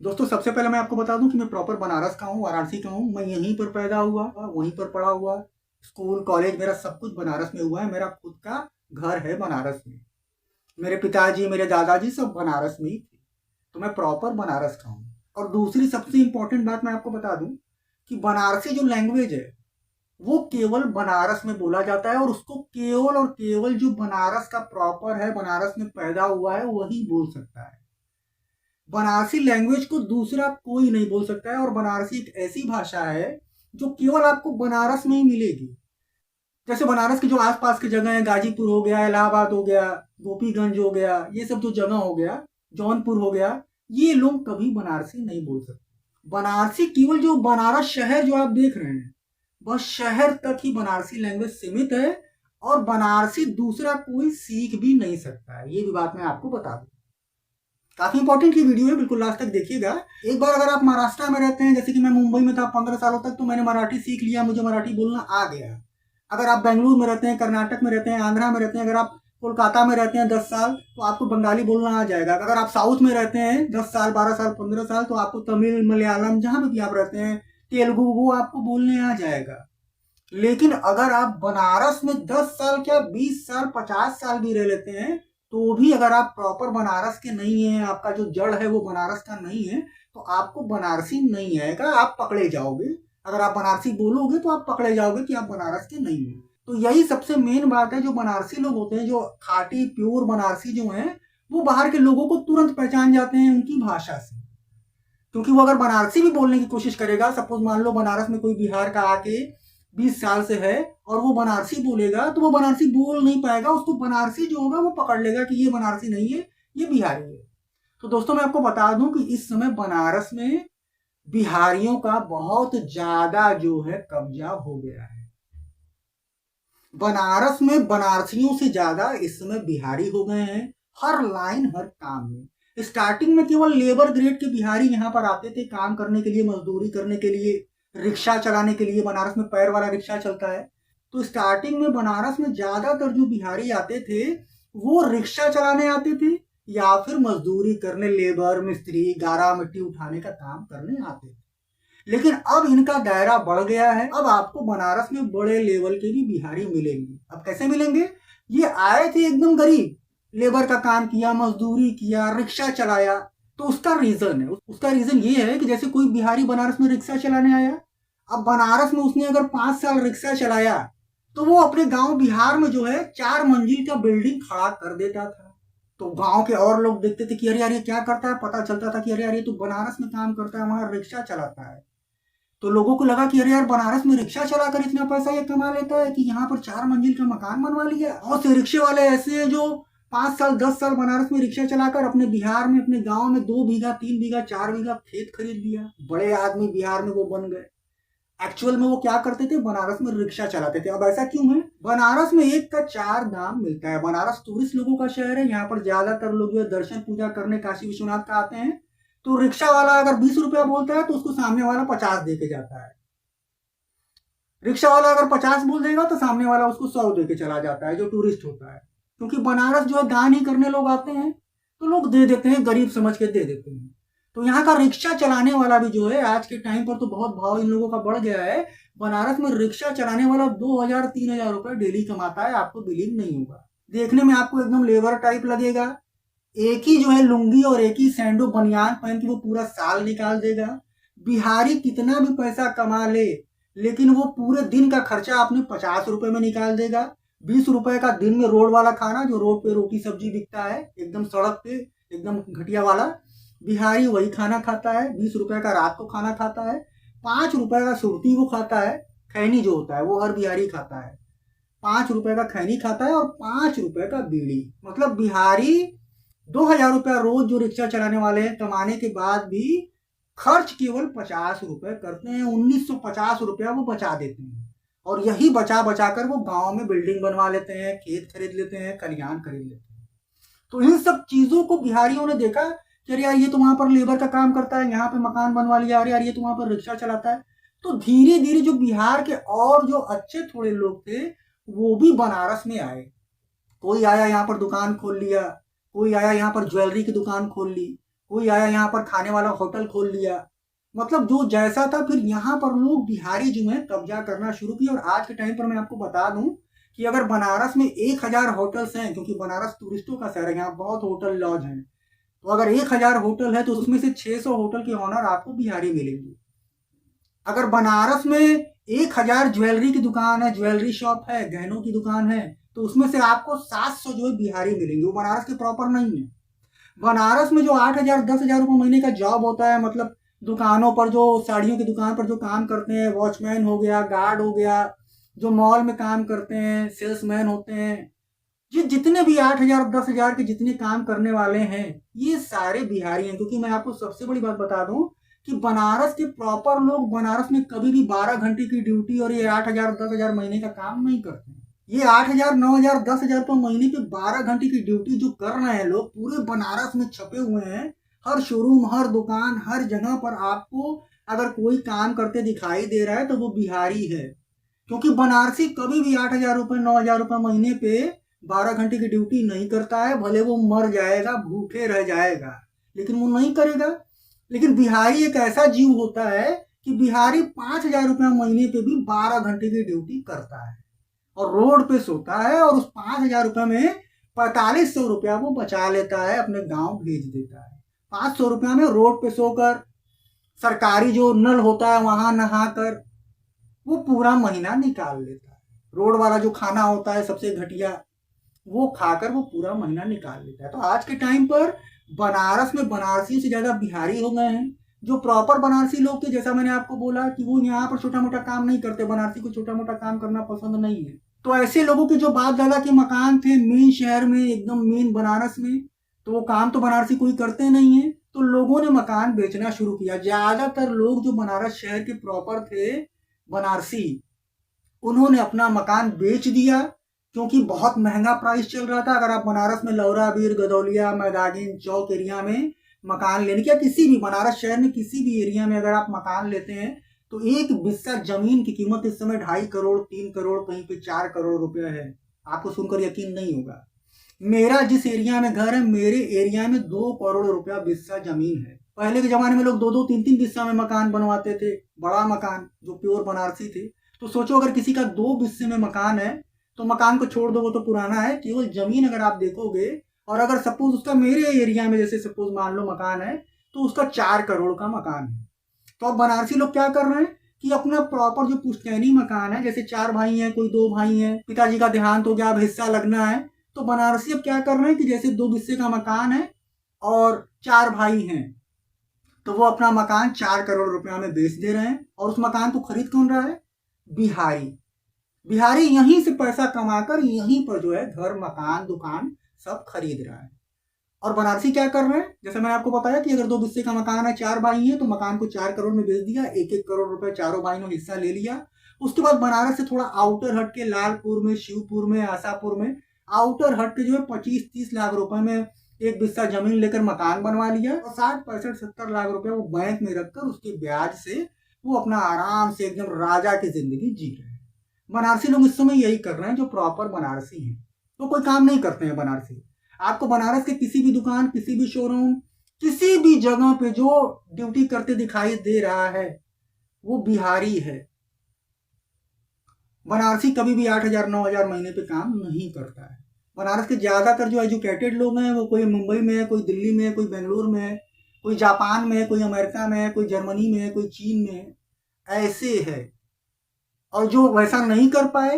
दोस्तों सबसे पहले मैं आपको बता दूं कि मैं प्रॉपर बनारस का हूँ, वाराणसी का हूँ। मैं यहीं पर पैदा हुआ, वहीं पर पढ़ा हुआ। स्कूल कॉलेज मेरा सब कुछ बनारस में हुआ है। मेरा खुद का घर है बनारस में। मेरे पिताजी मेरे दादाजी सब बनारस में ही थे। तो मैं प्रॉपर बनारस का हूँ। और दूसरी सबसे इंपॉर्टेंट बात मैं आपको बता दूं कि बनारसी जो लैंग्वेज है वो केवल बनारस में बोला जाता है, और उसको केवल और केवल जो बनारस का प्रॉपर है, बनारस में पैदा हुआ है, वही बोल सकता है। बनारसी लैंग्वेज को दूसरा कोई नहीं बोल सकता है। और बनारसी एक ऐसी भाषा है जो केवल आपको बनारस में ही मिलेगी। जैसे बनारस के जो आसपास की जगह है, गाजीपुर हो गया, इलाहाबाद हो गया, गोपीगंज हो गया, ये सब जो जगह हो गया, जौनपुर हो गया, ये लोग कभी बनारसी नहीं बोल सकते। बनारसी केवल जो बनारस शहर जो आप देख रहे हैं, बस शहर तक ही बनारसी लैंग्वेज सीमित है। और बनारसी दूसरा कोई सीख भी नहीं सकता है। ये भी बात मैं आपको बता दूं। काफी इंपॉर्टेंट की वीडियो है, बिल्कुल लास्ट तक देखिएगा। एक बार अगर आप महाराष्ट्र में रहते हैं, जैसे कि मैं मुंबई में था 15 सालों तक, तो मैंने मराठी सीख लिया, मुझे मराठी बोलना आ गया। अगर आप बेंगलुरु में रहते हैं, कर्नाटक में रहते हैं, आंध्रा में रहते हैं, अगर आप कोलकाता में रहते हैं 10 साल, तो आपको बंगाली बोलना आ जाएगा। अगर आप साउथ में रहते हैं 10 साल, 12 साल, 15 साल, तो आपको तमिल, मलयालम, जहां भी आप रहते हैं, तेलुगु, वो आपको बोलने आ जाएगा। लेकिन अगर आप बनारस में 10 साल क्या 20 साल, 50 साल भी रह लेते हैं, तो भी अगर आप प्रॉपर बनारस के नहीं हैं, आपका जो जड़ है वो बनारस का नहीं है, तो आपको बनारसी नहीं आएगा, आप पकड़े जाओगे। अगर आप बनारसी बोलोगे तो आप पकड़े जाओगे कि आप बनारस के नहीं हैं। तो यही सबसे मेन बात है। जो बनारसी लोग होते हैं, जो खाटी प्योर बनारसी जो हैं, वो बाहर के लोगों को तुरंत पहचान जाते हैं उनकी भाषा से। क्योंकि वो अगर बनारसी भी बोलने की कोशिश करेगा, सपोज मान लो बनारस में कोई बिहार का आके 20 साल से है और वो बनारसी बोलेगा, तो वो बनारसी बोल नहीं पाएगा। उसको बनारसी जो होगा वो पकड़ लेगा कि ये बनारसी नहीं है, ये बिहारी है। तो दोस्तों मैं आपको बता दूं कि इस समय बनारस में बिहारियों का बहुत ज्यादा जो है कब्जा हो गया है। बनारस में बनारसियों से ज्यादा इस समय बिहारी हो गए हैं, हर लाइन हर काम में। स्टार्टिंग में केवल लेबर ग्रेड के बिहारी यहाँ पर आते थे काम करने के लिए, मजदूरी करने के लिए, रिक्शा चलाने के लिए। बनारस में पैर वाला रिक्शा चलता है। तो स्टार्टिंग में बनारस में ज्यादातर जो बिहारी आते थे वो रिक्शा चलाने आते थे, या फिर मजदूरी करने, लेबर, मिस्त्री, गारा मिट्टी उठाने का काम करने आते थे। लेकिन अब इनका दायरा बढ़ गया है। अब आपको बनारस में बड़े लेवल के भी बिहारी मिलेंगे। अब कैसे मिलेंगे? ये आए थे एकदम गरीब, लेबर का काम किया, मजदूरी किया, रिक्शा चलाया। तो उसका रीजन है, उसका रीजन ये है कि जैसे कोई बिहारी बनारस में रिक्शा चलाने आया, अब बनारस में उसने अगर 5 साल रिक्शा चलाया, तो वो अपने गांव बिहार में जो है 4 मंजिल का बिल्डिंग खड़ा कर देता था। तो गांव के और लोग देखते थे कि अरे यार ये क्या करता है, पता चलता था कि अरे यार ये तो बनारस में काम करता है, वहां रिक्शा चलाता है। तो लोगों को लगा कि अरे यार बनारस में रिक्शा चलाकर इतना पैसा ये कमा लेता है कि यहाँ पर 4 मंजिल का मकान बनवा लिया। और से रिक्शे वाले ऐसे हैं जो 5 साल 10 साल बनारस में रिक्शा चलाकर अपने बिहार में, अपने गांव में 2 बीघा 3 बीघा 4 बीघा खेत खरीद लिया। बड़े आदमी बिहार में वो बन गए। एक्चुअल में वो क्या करते थे? बनारस में रिक्शा चलाते थे। अब ऐसा क्यों है? बनारस में एक का 4 दाम मिलता है। बनारस टूरिस्ट लोगों का शहर है। यहाँ पर ज्यादातर लोग जो है दर्शन पूजा करने काशी विश्वनाथ का आते हैं। तो रिक्शा वाला अगर 20 रुपया बोलता है तो उसको सामने वाला 50 दे के जाता है। रिक्शा वाला अगर 50 बोल देगा तो सामने वाला उसको 100 दे के चला जाता है, जो टूरिस्ट होता है। क्योंकि बनारस जो है दान ही करने लोग आते हैं, तो लोग दे देते हैं, गरीब समझ के दे देते हैं। तो यहाँ का रिक्शा चलाने वाला भी जो है आज के टाइम पर तो बहुत भाव इन लोगों का बढ़ गया है। बनारस में रिक्शा चलाने वाला 2,000 3,000 रुपए डेली कमाता है। आपको बिलीव नहीं होगा, देखने में आपको एकदम लेबर टाइप लगेगा। एक ही जो है लुंगी और एक ही सैंडो बनियान पहन के वो पूरा साल निकाल देगा। बिहारी कितना भी पैसा कमा ले, लेकिन वो पूरे दिन का खर्चा अपने 50 रुपए में निकाल देगा। 20 रुपए का दिन में रोड वाला खाना, जो रोड पे रोटी सब्जी बिकता है एकदम सड़क पे, एकदम घटिया वाला, बिहारी वही खाना खाता है। 20 रुपए का रात को खाना खाता है। 5 रुपए का सुरती वो खाता है, खैनी जो होता है वो हर बिहारी खाता है। 5 रुपए का खैनी खाता है और 5 रुपए का बीड़ी। मतलब बिहारी 2,000 रुपया रोज जो रिक्शा चलाने वाले हैं कमाने के बाद भी खर्च केवल 50 रुपए करते हैं। 1,950 रुपया वो बचा देते हैं। और यही बचा बचा कर वो गांव में बिल्डिंग बनवा लेते हैं, खेत खरीद लेते हैं, खलिहान खरीद लेते हैं। तो इन सब चीजों को बिहारियों ने देखा कि अरे यार ये तो वहां पर लेबर का काम करता है, यहाँ पे मकान बनवा लिया, अरे यार ये तो वहां पर रिक्शा चलाता है। तो धीरे धीरे जो बिहार के और जो अच्छे थोड़े लोग थे वो भी बनारस में आए। कोई आया यहाँ पर दुकान खोल लिया, कोई आया यहाँ पर ज्वेलरी की दुकान खोल ली, कोई आया यहाँ पर खाने वाला होटल खोल लिया, मतलब जो जैसा था। फिर यहाँ पर लोग बिहारी जो है कब्जा करना शुरू किया। और आज के टाइम पर मैं आपको बता दूं कि अगर बनारस में 1000 होटल्स हैं, क्योंकि बनारस टूरिस्टों का शहर है, यहाँ बहुत होटल लॉज हैं, तो अगर 1000 होटल है तो उसमें से 600 होटल के ऑनर आपको बिहारी मिलेंगे। अगर बनारस में 1000 ज्वेलरी की दुकान है, ज्वेलरी शॉप है, गहनों की दुकान है, तो उसमें से आपको 700 जो है बिहारी मिलेंगे, वो बनारस के प्रॉपर नहीं है। बनारस में जो 8000 10,000 रुपये महीने का जॉब होता है, मतलब दुकानों पर जो साड़ियों की दुकान पर जो काम करते हैं, वॉचमैन हो गया, गार्ड हो गया, जो मॉल में काम करते हैं, सेल्समैन होते हैं, ये जितने भी 8000 10,000 के जितने काम करने वाले हैं, ये सारे बिहारी हैं। क्योंकि मैं आपको सबसे बड़ी बात बता दूं कि बनारस के प्रॉपर लोग बनारस में कभी भी 12 घंटे की ड्यूटी और ये 8000 10,000 महीने का काम नहीं करते। ये 8000 9000 10,000 रुपये महीने पे 12 घंटे की ड्यूटी जो कर रहे हैं लोग, पूरे बनारस में छपे हुए हैं। हर शोरूम, हर दुकान, हर जगह पर आपको अगर कोई काम करते दिखाई दे रहा है तो वो बिहारी है। क्योंकि बनारसी कभी भी 8000 रुपये 9000 रुपये महीने पे 12 घंटे की ड्यूटी नहीं करता है। भले वो मर जाएगा, भूखे रह जाएगा, लेकिन वो नहीं करेगा। लेकिन बिहारी एक ऐसा जीव होता है कि बिहारी 5000 रुपये महीने पे भी 12 घंटे की ड्यूटी करता है और रोड पे सोता है, और उस 5000 रुपये में 4500 रुपया वो बचा लेता है, अपने गांव भेज देता है। 500 रुपया में रोड पे सोकर, सरकारी जो नल होता है वहां नहाकर वो पूरा महीना निकाल लेता है। रोड वाला जो खाना होता है सबसे घटिया, वो खाकर वो पूरा महीना निकाल लेता है। तो आज के टाइम पर बनारस में बनारसियों से ज्यादा बिहारी हो गए हैं। जो प्रॉपर बनारसी लोग थे, जैसा मैंने आपको बोला कि वो यहाँ पर छोटा मोटा काम नहीं करते, बनारसी को छोटा मोटा काम करना पसंद नहीं है, तो ऐसे लोगों के जो बाप दादा के मकान थे मेन शहर में, एकदम मेन बनारस में, तो वो काम तो बनारसी कोई करते नहीं है, तो लोगों ने मकान बेचना शुरू किया। ज्यादातर लोग जो बनारस शहर के प्रॉपर थे बनारसी, उन्होंने अपना मकान बेच दिया, क्योंकि बहुत महंगा प्राइस चल रहा था। अगर आप बनारस में लौरा बीर, गदौलिया, मैदागिन चौक एरिया में मकान लेने के, किसी भी बनारस शहर में किसी भी एरिया में अगर आप मकान लेते हैं तो एक बिस्सा जमीन की कीमत इस समय 2.5 करोड़ 3 करोड़, कहीं पे 4 करोड़ रुपया है। आपको सुनकर यकीन नहीं होगा, मेरा जिस एरिया में घर है, मेरे एरिया में 2 करोड़ रुपया बिस्सा जमीन है। पहले के जमाने में लोग 2-2 3-3 बिस्सा में मकान बनवाते थे, बड़ा मकान, जो प्योर बनारसी थे। तो सोचो अगर किसी का 2 बिस्से में मकान है तो मकान को छोड़ दो, वो तो पुराना है, केवल जमीन अगर आप देखोगे, और अगर सपोज उसका मेरे एरिया में जैसे सपोज मान लो मकान है, तो उसका 4 करोड़ का मकान है। तो अब बनारसी लोग क्या कर रहे हैं कि अपना प्रॉपर जो पुश्तैनी मकान है, जैसे 4 भाई हैं, कोई 2 भाई हैं, पिताजी का देहांत हो गया, अब हिस्सा लगना है, तो बनारसी अब क्या कर रहे हैं कि जैसे 2 बिस्से का मकान है और 4 भाई हैं, तो वो अपना मकान 4 करोड़ रुपया में बेच दे रहे हैं। और उस मकान को खरीद कौन रहा है? बिहारी। बिहारी यहीं से पैसा कमाकर यहीं पर जो है घर, मकान, दुकान सब खरीद रहा है। और बनारसी क्या कर रहे हैं, जैसे मैंने आपको बताया कि अगर 2 बिस्से का मकान है, 4 भाई हैं, तो मकान को 4 करोड़ में बेच दिया, 1-1 करोड़ रुपए चारों भाई ने हिस्सा ले लिया। उसके बाद बनारस से थोड़ा आउटर हट के लालपुर में, शिवपुर में, आशापुर में, आउटर हट के जो है 25-30 लाख रुपए में एक बिस्सा जमीन लेकर मकान बनवा लिया, और 60-65-70 लाख रुपए वो बैंक में रखकर उसके ब्याज से वो अपना आराम से एकदम राजा की जिंदगी जी रहे हैं। बनारसी लोग इस समय यही कर रहे हैं, जो प्रॉपर बनारसी हैं। तो कोई काम नहीं करते हैं बनारसी। आपको बनारस के किसी भी दुकान, किसी भी शोरूम, किसी भी जगह पे जो ड्यूटी करते दिखाई दे रहा है वो बिहारी है। बनारसी कभी भी 8000 9000 महीने पे काम नहीं करता है। बनारस के ज्यादातर जो एजुकेटेड लोग हैं वो कोई मुंबई में है, कोई दिल्ली में है, कोई बेंगलुरु में है, कोई जापान में है, कोई अमेरिका में है, कोई जर्मनी में है, कोई चीन में है, ऐसे है। और जो वैसा नहीं कर पाए,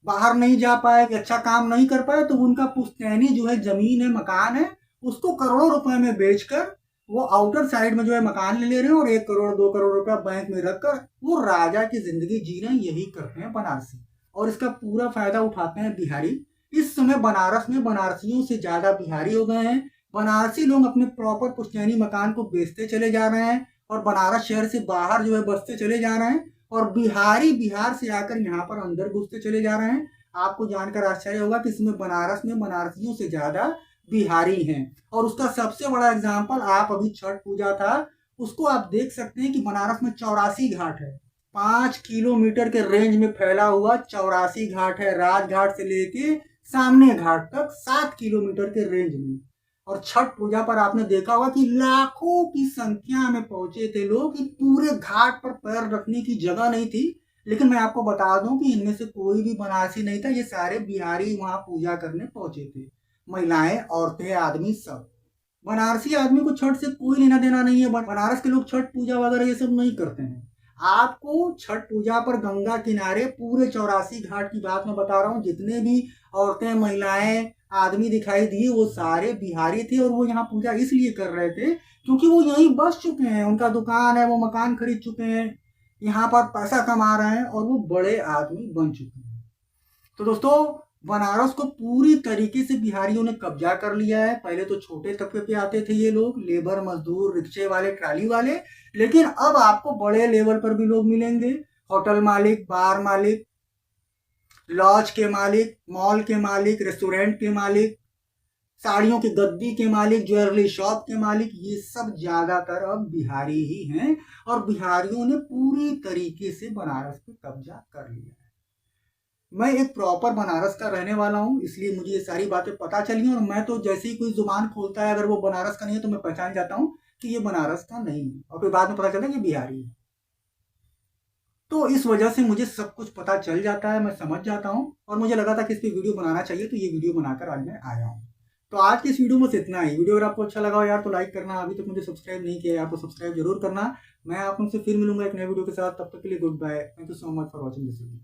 बाहर नहीं जा पाए, अच्छा काम नहीं कर पाए, तो उनका पुश्तैनी जो है जमीन है, मकान है, उसको करोड़ों रुपए में बेचकर वो आउटर साइड में जो है मकान ले रहे हैं, और 1 करोड़ 2 करोड़ रुपया बैंक में रखकर वो राजा की जिंदगी जी रहे हैं। यही करते हैं बनारसी, और इसका पूरा फायदा उठाते हैं बिहारी। इस समय बनारस में बनारसियों से ज्यादा बिहारी हो गए हैं। बनारसी लोग अपने प्रॉपर पुश्तैनी मकान को बेचते चले जा रहे हैं, और बनारस शहर से बाहर जो है बसते चले जा रहे हैं, और बिहारी बिहार से आकर यहाँ पर अंदर घुसते चले जा रहे हैं। आपको जानकर आश्चर्य होगा कि इसमें बनारस में बनारसियों से ज्यादा बिहारी हैं। और उसका सबसे बड़ा एग्जाम्पल, आप अभी छठ पूजा था, उसको आप देख सकते हैं कि बनारस में 84 घाट है। 5 किलोमीटर के रेंज में फैला हुआ 84 घाट है, राजघाट से लेके सामने घाट तक 7 किलोमीटर के रेंज में। और छठ पूजा पर आपने देखा होगा कि लाखों की संख्या में पहुंचे थे लोग, कि पूरे घाट पर पैर रखने की जगह नहीं थी। लेकिन मैं आपको बता दूं कि इनमें से कोई भी बनारसी नहीं था, ये सारे बिहारी वहां पूजा करने पहुंचे थे, महिलाएं, औरतें, आदमी, सब। बनारसी आदमी को छठ से कोई लेना देना नहीं है। बनारस के लोग छठ पूजा वगैरह ये सब नहीं करते हैं। आपको छठ पूजा पर गंगा किनारे पूरे 84 घाट की बात मैं बता रहा हूँ, जितने भी औरतें, महिलाएं, आदमी दिखाई दिए वो सारे बिहारी थे। और वो यहाँ पूजा इसलिए कर रहे थे क्योंकि वो यहीं बस चुके हैं, उनका दुकान है, वो मकान खरीद चुके हैं, यहाँ पर पैसा कमा रहे हैं और वो बड़े आदमी बन चुके हैं। तो दोस्तों, बनारस को पूरी तरीके से बिहारियों ने कब्जा कर लिया है। पहले तो छोटे तबके पे आते थे ये लोग, लेबर, मजदूर, रिक्शे वाले, ट्राली वाले, लेकिन अब आपको बड़े लेवल पर भी लोग मिलेंगे। होटल मालिक, बार मालिक, लॉज के मालिक, मॉल के मालिक, रेस्टोरेंट के मालिक, साड़ियों की गद्दी के मालिक, ज्वेलरी शॉप के मालिक, ये सब ज्यादातर अब बिहारी ही हैं। और बिहारियों ने पूरी तरीके से बनारस पे कब्जा कर लिया है। मैं एक प्रॉपर बनारस का रहने वाला हूँ, इसलिए मुझे ये सारी बातें पता चली। और मैं तो जैसे ही कोई जुबान खोलता है, अगर वो बनारस का नहीं है तो मैं पहचान जाता हूँ कि ये बनारस का नहीं है, और फिर बाद में पता चलता है कि बिहारी है। तो इस वजह से मुझे सब कुछ पता चल जाता है, मैं समझ जाता हूँ। और मुझे लगा था कि इस पर वीडियो बनाना चाहिए, तो ये वीडियो बनाकर आज मैं आया हूँ। तो आज की इस वीडियो में इतना ही। वीडियो अगर आपको अच्छा लगा हो यार तो लाइक करना, अभी तक मुझे सब्सक्राइब नहीं किया यार तो सब्सक्राइब जरूर करना। मैं आप उनसे फिर मिलूंगा एक नए वीडियो के साथ, तब तक के लिए goodbye. Thank you so much for watching this video.